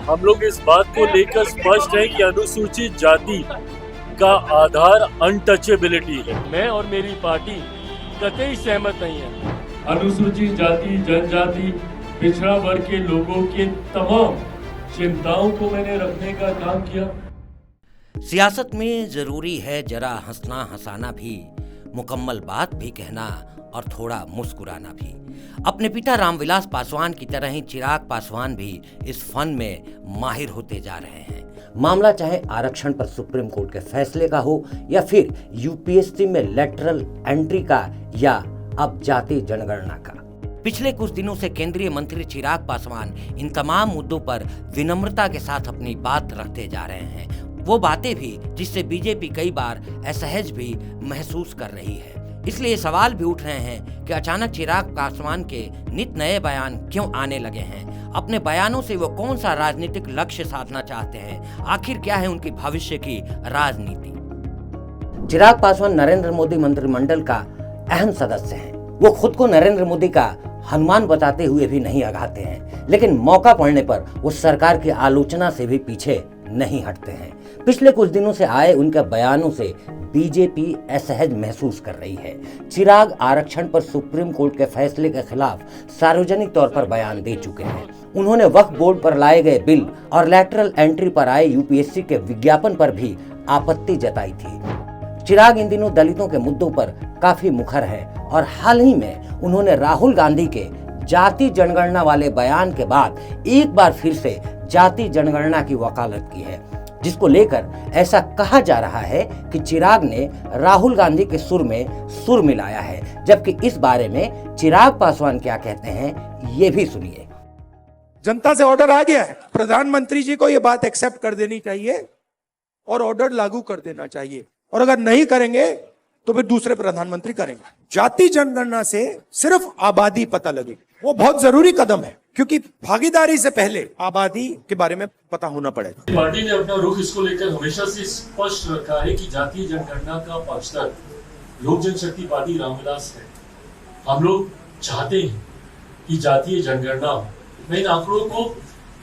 हम लोग इस बात को लेकर स्पष्ट हैं कि अनुसूचित जाति का आधार अनटचेबिलिटी है। मैं और मेरी पार्टी कतई सहमत नहीं है। अनुसूचित जाति, जनजाति, पिछड़ा वर्ग के लोगों के तमाम चिंताओं को मैंने रखने का काम किया। सियासत में जरूरी है जरा हंसना हंसाना भी, मुकम्मल बात भी कहना और थोड़ा मुस्कुराना भी। अपने पिता रामविलास पासवान की तरह ही चिराग पासवान भी इस फन में माहिर होते जा रहे हैं। मामला चाहे आरक्षण पर सुप्रीम कोर्ट के फैसले का हो या फिर यूपीएससी में लेटरल एंट्री का या अब जाति जनगणना का। पिछले कुछ दिनों से केंद्रीय मंत्री चिराग पासवान इन तमाम मुद्दों पर विनम्रता के साथ अपनी बात रखते जा रहे हैं। वो बातें भी जिससे बीजेपी कई बार असहज भी महसूस कर रही है। इसलिए सवाल भी उठ रहे हैं कि अचानक चिराग पासवान के नित नए बयान क्यों आने लगे हैं। अपने बयानों से वो कौन सा राजनीतिक लक्ष्य साधना चाहते हैं, आखिर क्या है उनकी भविष्य की राजनीति। चिराग पासवान नरेंद्र मोदी मंत्रिमंडल का अहम सदस्य हैं। वो खुद को नरेंद्र मोदी का हनुमान बताते हुए भी नहीं आगाते हैं, लेकिन मौका पड़ने पर वो सरकार की आलोचना से भी पीछे नहीं हटते हैं। पिछले कुछ दिनों से आए उनके बयानों से बीजेपी असहज महसूस कर रही है। चिराग आरक्षण पर सुप्रीम कोर्ट के फैसले के खिलाफ सार्वजनिक तौर पर बयान दे चुके हैं। उन्होंने वक्फ बोर्ड पर लाए गए बिल और लेटरल एंट्री पर आए यूपीएससी के विज्ञापन पर भी आपत्ति जताई थी। चिराग इन दिनों दलितों के मुद्दों पर काफी मुखर है और हाल ही में उन्होंने राहुल गांधी के जाति जनगणना वाले बयान के बाद एक बार फिर से जाति जनगणना की वकालत की है, जिसको लेकर ऐसा कहा जा रहा है कि चिराग ने राहुल गांधी के सुर में सुर मिलाया है। जबकि इस बारे में चिराग पासवान क्या कहते हैं, ये भी सुनिए। जनता से ऑर्डर आ गया है, प्रधानमंत्री जी को ये बात एक्सेप्ट कर देनी चाहिए और ऑर्डर लागू कर देना चाहिए, और अगर नहीं करेंगे तो फिर दूसरे प्रधानमंत्री करेंगे। जाति जनगणना से सिर्फ आबादी पता लगेगी, वो बहुत जरूरी कदम है, क्योंकि भागीदारी से पहले आबादी के बारे में पता होना पड़ेगा। पार्टी ने अपना रुख इसको लेकर हमेशा से स्पष्ट रखा है कि जातीय जनगणना का पक्षधर लोक जनशक्ति पार्टी रामविलास है। हम लोग चाहते हैं कि जातीय जनगणना हो, मैं इन आंकड़ों को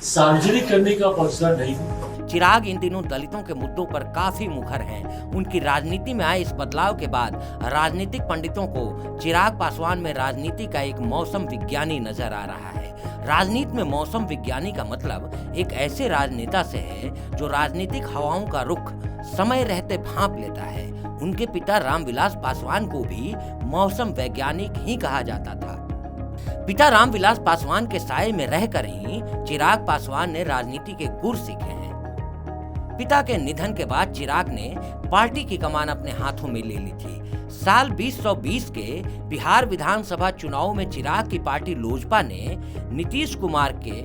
सार्वजनिक करने का पक्षधर नहीं हूँ। चिराग इन दिनों दलितों के मुद्दों पर काफी मुखर हैं। उनकी राजनीति में आए इस बदलाव के बाद राजनीतिक पंडितों को चिराग पासवान में राजनीति का एक मौसम विज्ञानी नजर आ रहा है। राजनीति में मौसम विज्ञानी का मतलब एक ऐसे राजनेता से है जो राजनीतिक हवाओं का रुख समय रहते भांप लेता है। उनके पिता रामविलास पासवान को भी मौसम वैज्ञानिक ही कहा जाता था। पिता रामविलास पासवान के साए में रहकर ही चिराग पासवान ने राजनीति के गुर सीखे हैं। पिता के निधन के बाद चिराग ने पार्टी की कमान अपने हाथों में ले ली थी। साल 2020 के बिहार विधानसभा चुनाव में चिराग की पार्टी लोजपा ने नीतीश कुमार के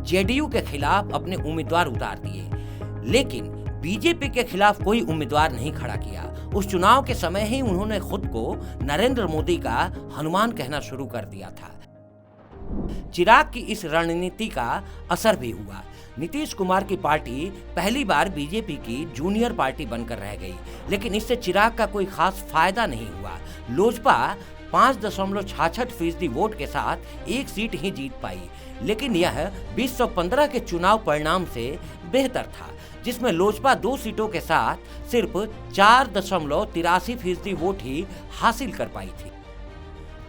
जेडीयू के खिलाफ अपने उम्मीदवार उतार दिए, लेकिन बीजेपी के खिलाफ कोई उम्मीदवार नहीं खड़ा किया। उस चुनाव के समय ही उन्होंने खुद को नरेंद्र मोदी का हनुमान कहना शुरू कर दिया था। चिराग की इस रणनीति का असर भी हुआ। नीतीश कुमार की पार्टी पहली बार बीजेपी की जूनियर पार्टी बनकर रह गई, लेकिन इससे चिराग का कोई खास फायदा नहीं हुआ। लोजपा 5.66% वोट के साथ एक सीट ही जीत पाई, लेकिन यह 2015 के चुनाव परिणाम से बेहतर था, जिसमें लोजपा 2 सीटों के साथ सिर्फ 4.83% वोट ही हासिल कर पाई थी।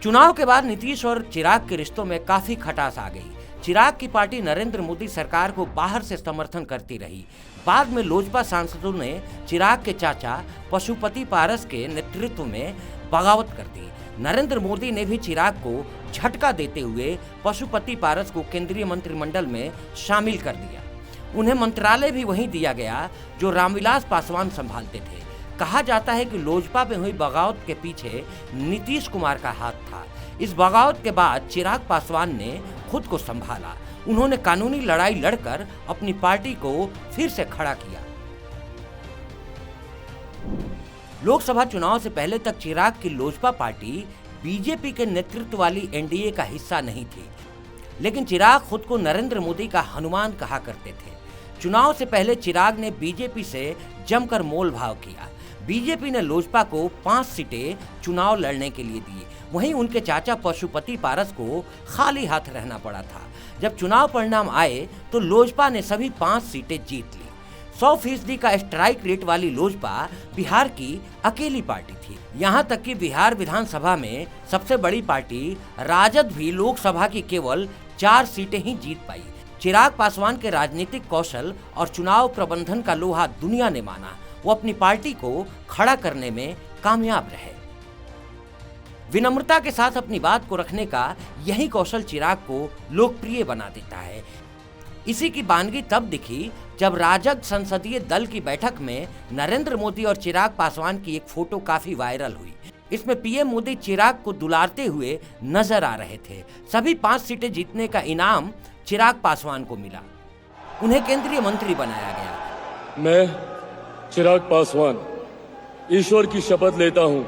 चुनाव के बाद नीतीश और चिराग के रिश्तों में काफी खटास आ गई। चिराग की पार्टी नरेंद्र मोदी सरकार को बाहर से समर्थन करती रही। बाद में लोजपा सांसदों ने चिराग के चाचा पशुपति पारस के नेतृत्व में बगावत कर दी। नरेंद्र मोदी ने भी चिराग को झटका देते हुए पशुपति पारस को केंद्रीय मंत्रिमंडल में शामिल कर दिया। उन्हें मंत्रालय भी वहीं दिया गया जो रामविलास पासवान संभालते थे। कहा जाता है कि लोजपा में हुई बगावत के पीछे नीतीश कुमार का हाथ था। इस बगावत के बाद चिराग पासवान ने खुद को संभाला। उन्होंने कानूनी लड़ाई लड़कर अपनी पार्टी को फिर से खड़ा किया। लोकसभा चुनाव से पहले तक चिराग की लोजपा पार्टी बीजेपी के नेतृत्व वाली एनडीए का हिस्सा नहीं थी, लेकिन चिराग खुद को नरेंद्र मोदी का हनुमान कहा करते थे। चुनाव से पहले चिराग ने बीजेपी से जमकर मोल भाव किया। बीजेपी ने लोजपा को 5 सीटें चुनाव लड़ने के लिए दी। वहीं उनके चाचा पशुपति पारस को खाली हाथ रहना पड़ा था। जब चुनाव परिणाम आए तो लोजपा ने सभी 5 सीटें जीत ली। 100% का स्ट्राइक रेट वाली लोजपा बिहार की अकेली पार्टी थी। यहाँ तक कि बिहार विधानसभा में सबसे बड़ी पार्टी राजद भी लोकसभा की केवल 4 सीटें ही जीत पाई। चिराग पासवान के राजनीतिक कौशल और चुनाव प्रबंधन का लोहा दुनिया ने माना। वो अपनी पार्टी को खड़ा करने में कामयाब रहे। विनम्रता के साथ अपनी बात को रखने का यही कौशल चिराग को लोकप्रिय बना देता है। इसी की बानगी तब दिखी जब राजग संसदीय दल की बैठक में नरेंद्र मोदी और चिराग पासवान की एक फोटो काफी वायरल हुई। इसमें पीएम मोदी चिराग को दुलारते हुए नजर आ रहे थे। सभी 5 सीटें जीतने का इनाम चिराग पासवान को मिला। उन्हें केंद्रीय मंत्री बनाया गया। मैं चिराग पासवान ईश्वर की शपथ लेता हूँ।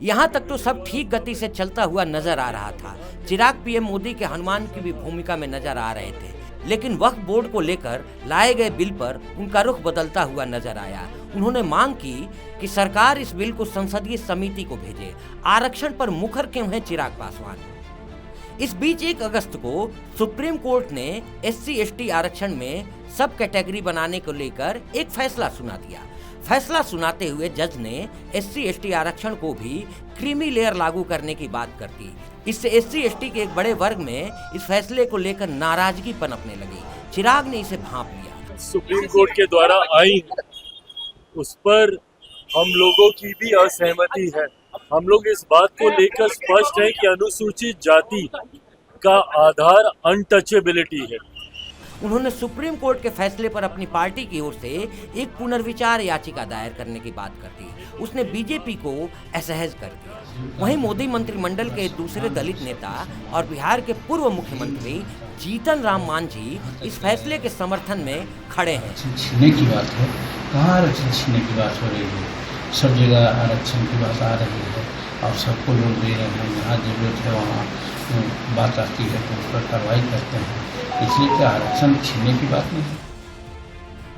यहाँ तक तो सब ठीक गति से चलता हुआ नजर आ रहा था। चिराग पीएम मोदी के हनुमान की भी भूमिका में नजर आ रहे थे। लेकिन वक्फ बोर्ड को लेकर लाए गए बिल पर उनका रुख बदलता हुआ नजर आया। उन्होंने मांग की कि सरकार इस बिल को संसदीय समिति को भेजे। आरक्षण पर मुखर क्यों है चिराग पासवान? इस बीच 1 अगस्त को सुप्रीम कोर्ट ने SC/ST आरक्षण में सब कैटेगरी बनाने को लेकर एक फैसला सुना दिया। फैसला सुनाते हुए जज ने SC/ST आरक्षण को भी क्रीमी लेयर लागू करने की बात कर दी। इससे SC/ST के एक बड़े वर्ग में इस फैसले को लेकर नाराजगी पनपने लगी। चिराग ने इसे भांप लिया। सुप्रीम कोर्ट के द्वारा आई उस पर हम लोगों की भी असहमति है। हम लोग इस बात को लेकर स्पष्ट है कि अनुसूचित जाति का आधार अनटचेबिलिटी है। उन्होंने सुप्रीम कोर्ट के फैसले पर अपनी पार्टी की ओर से एक पुनर्विचार याचिका दायर करने की बात कर दी। उसने बीजेपी को असहज कर दिया। वहीं मोदी मंत्रिमंडल के दूसरे दलित नेता और बिहार के पूर्व मुख्यमंत्री जीतन राम मांझी इस फैसले के समर्थन में खड़े हैं। छीनने की बात है, कहाँ आरक्षण छीनने की बात हो रही है? सब जगह आरक्षण की बात आ रही है और सबको लोग दे रहे हैं। जहाँ जरूरत है वहाँ बात आती है तो उस पर कार्रवाई करते हैं। इसलिए क्या आरक्षण छीनने की बात नहीं है।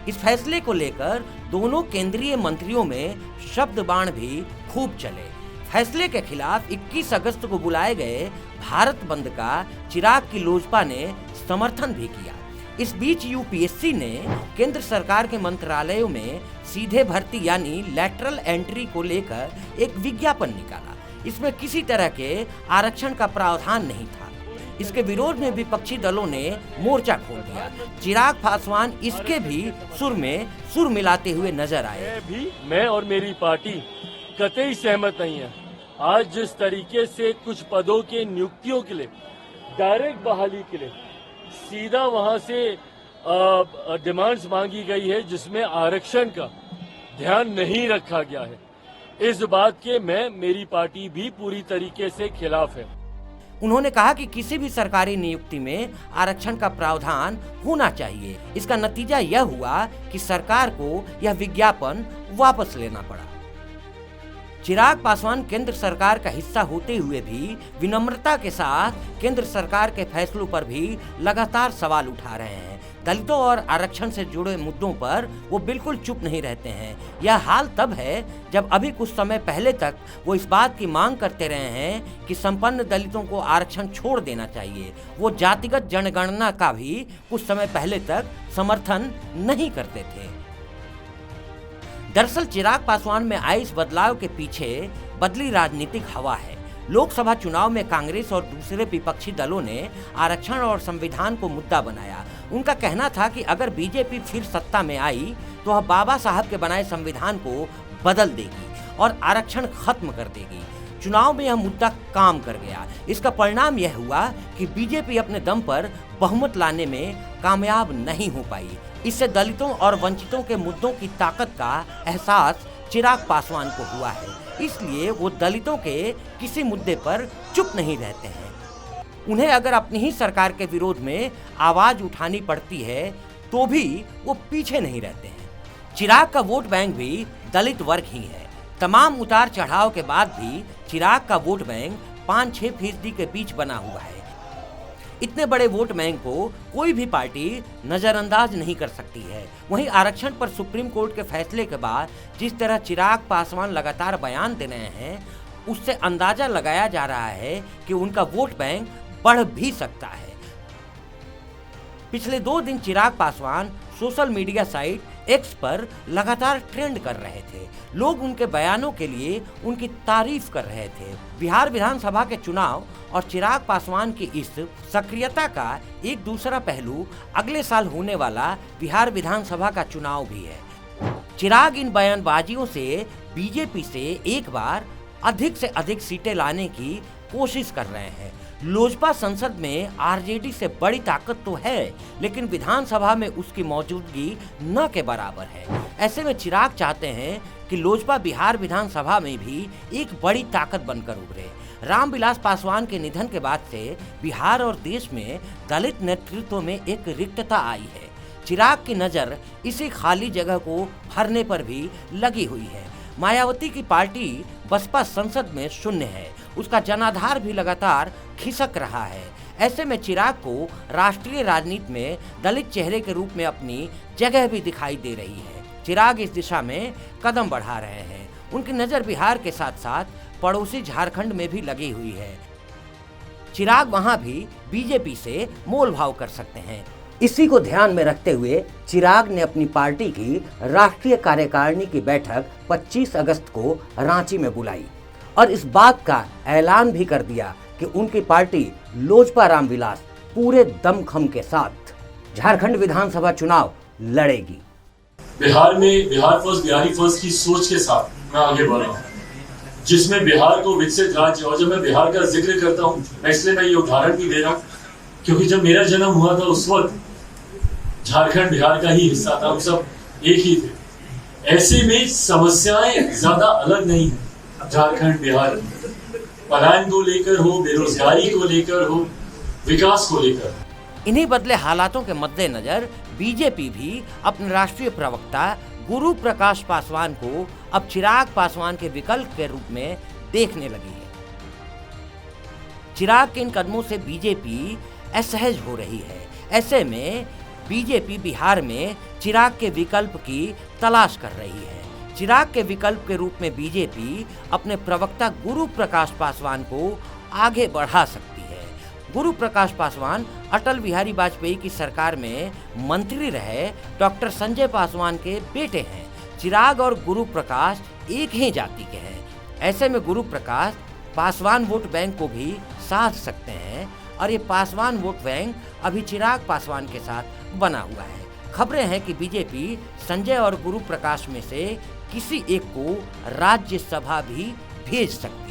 इस फैसले को लेकर दोनों केंद्रीय मंत्रियों में शब्द बाण भी खूब चले। फैसले के खिलाफ 21 अगस्त को बुलाए गए भारत बंद का चिराग की लोजपा ने समर्थन भी किया। इस बीच UPSC ने केंद्र सरकार के मंत्रालयों में सीधे भर्ती यानी लैटरल एंट्री को लेकर एक विज्ञापन निकाला। इसमें किसी तरह के आरक्षण का प्रावधान नहीं था। इसके विरोध में विपक्षी दलों ने मोर्चा खोल दिया। चिराग पासवान इसके भी सुर में सुर मिलाते हुए नजर आए। मैं और मेरी पार्टी कतई सहमत नहीं है। आज जिस तरीके से कुछ पदों के नियुक्तियों के लिए डायरेक्ट बहाली के लिए सीधा वहां से डिमांड्स मांगी गई है जिसमें आरक्षण का ध्यान नहीं रखा गया है, इस बात के मेरी पार्टी भी पूरी तरीके से खिलाफ है। उन्होंने कहा कि किसी भी सरकारी नियुक्ति में आरक्षण का प्रावधान होना चाहिए। इसका नतीजा यह हुआ कि सरकार को यह विज्ञापन वापस लेना पड़ा। चिराग पासवान केंद्र सरकार का हिस्सा होते हुए भी विनम्रता के साथ केंद्र सरकार के फैसलों पर भी लगातार सवाल उठा रहे हैं। दलितों और आरक्षण से जुड़े मुद्दों पर वो बिल्कुल चुप नहीं रहते हैं। यह हाल तब है जब अभी कुछ समय पहले तक वो इस बात की मांग करते रहे हैं कि संपन्न दलितों को आरक्षण छोड़ देना चाहिए। वो जातिगत जनगणना का भी कुछ समय पहले तक समर्थन नहीं करते थे। दरअसल चिराग पासवान में आए इस बदलाव के पीछे बदली राजनीतिक हवा है। लोकसभा चुनाव में कांग्रेस और दूसरे विपक्षी दलों ने आरक्षण और संविधान को मुद्दा बनाया। उनका कहना था कि अगर बीजेपी फिर सत्ता में आई तो वह बाबा साहब के बनाए संविधान को बदल देगी और आरक्षण खत्म कर देगी। चुनाव में यह मुद्दा काम कर गया। इसका परिणाम यह हुआ कि बीजेपी अपने दम पर बहुमत लाने में कामयाब नहीं हो पाई। इससे दलितों और वंचितों के मुद्दों की ताकत का एहसास चिराग पासवान को हुआ है। इसलिए वो दलितों के किसी मुद्दे पर चुप नहीं रहते हैं। उन्हें अगर अपनी ही सरकार के विरोध में आवाज उठानी पड़ती है तो भी वो पीछे नहीं रहते हैं। चिराग का वोट बैंक भी दलित वर्ग ही है। तमाम उतार चढ़ाव के बाद भी चिराग का वोट बैंक 5-6% के बीच बना हुआ है। इतने बड़े वोट बैंक को कोई भी पार्टी नजरअंदाज नहीं कर सकती है। वहीं आरक्षण पर सुप्रीम कोर्ट के फैसले के बाद जिस तरह चिराग पासवान लगातार बयान दे रहे हैं, उससे अंदाजा लगाया जा रहा है कि उनका वोट बैंक बढ़ भी सकता है। पिछले 2 दिन Chirag Paswan social media site X पर लगातार ट्रेंड कर रहे थे। लोग उनके बयानों के लिए उनकी तारीफ कर रहे थे। बिहार विधानसभा के चुनाव और चिराग पासवान की इस सक्रियता का एक दूसरा पहलू अगले साल होने वाला बिहार विधानसभा का चुनाव भी है। चिराग इन बयानबाजियों से बीजेपी से एक बार अधिक से अधिक सीटें लाने की कोशिश कर रहे हैं। लोजपा संसद में आरजेडी से बड़ी ताकत तो है, लेकिन विधानसभा में उसकी मौजूदगी न के बराबर है। ऐसे में चिराग चाहते हैं कि लोजपा बिहार विधानसभा में भी एक बड़ी ताकत बनकर उभरे। रामविलास पासवान के निधन के बाद से बिहार और देश में दलित नेतृत्व में एक रिक्तता आई है। चिराग की नज़र इसी खाली जगह को भरने पर भी लगी हुई है। मायावती की पार्टी बसपा संसद में शून्य है, उसका जनाधार भी लगातार खिसक रहा है। ऐसे में चिराग को राष्ट्रीय राजनीति में दलित चेहरे के रूप में अपनी जगह भी दिखाई दे रही है। चिराग इस दिशा में कदम बढ़ा रहे हैं। उनकी नज़र बिहार के साथ साथ पड़ोसी झारखंड में भी लगी हुई है। चिराग वहां भी बीजेपी से मोल भाव कर सकते हैं। इसी को ध्यान में रखते हुए चिराग ने अपनी पार्टी की राष्ट्रीय कार्यकारिणी की बैठक 25 अगस्त को रांची में बुलाई और इस बात का ऐलान भी कर दिया कि उनकी पार्टी लोजपा रामविलास पूरे दमखम के साथ झारखंड विधानसभा चुनाव लड़ेगी। बिहार में बिहार फर्स्ट, बिहारी फर्स्ट की सोच के साथ मैं आगे बढ़ रहा हूँ, जिसमें बिहार को विकसित राज्य, और जब मैं बिहार का जिक्र करता हूँ इसलिए मैं ये उदाहरण भी दे रहा हूँ क्योंकि जब मेरा जन्म हुआ था उस वक्त झारखंड बिहार का ही हिस्सा था, हम सब एक ही थे। ऐसे में समस्याएं ज्यादा अलग नहीं है। झारखंड बिहार पलायन को लेकर हो, बेरोजगारी को लेकर हो, विकास को लेकर। इन्हीं बदले हालातों के मद्देनजर बीजेपी भी अपने राष्ट्रीय प्रवक्ता गुरु प्रकाश पासवान को अब चिराग पासवान के विकल्प के रूप में देखने लगी है। चिराग के इन कदमों से बीजेपी असहज हो रही है। ऐसे में बीजेपी बिहार में चिराग के विकल्प की तलाश कर रही है। चिराग के विकल्प के रूप में बीजेपी अपने प्रवक्ता गुरु प्रकाश पासवान को आगे बढ़ा सकती है। गुरु प्रकाश पासवान अटल बिहारी वाजपेयी की सरकार में मंत्री रहे डॉक्टर संजय पासवान के बेटे हैं। चिराग और गुरु प्रकाश एक ही जाति के हैं। ऐसे में गुरु प्रकाश पासवान वोट बैंक को भी साध सकते हैं और ये पासवान वोट बैंक अभी चिराग पासवान के साथ बना हुआ है। खबरें हैं कि बीजेपी संजय और गुरु प्रकाश में से किसी एक को राज्यसभा भी भेज सकती है।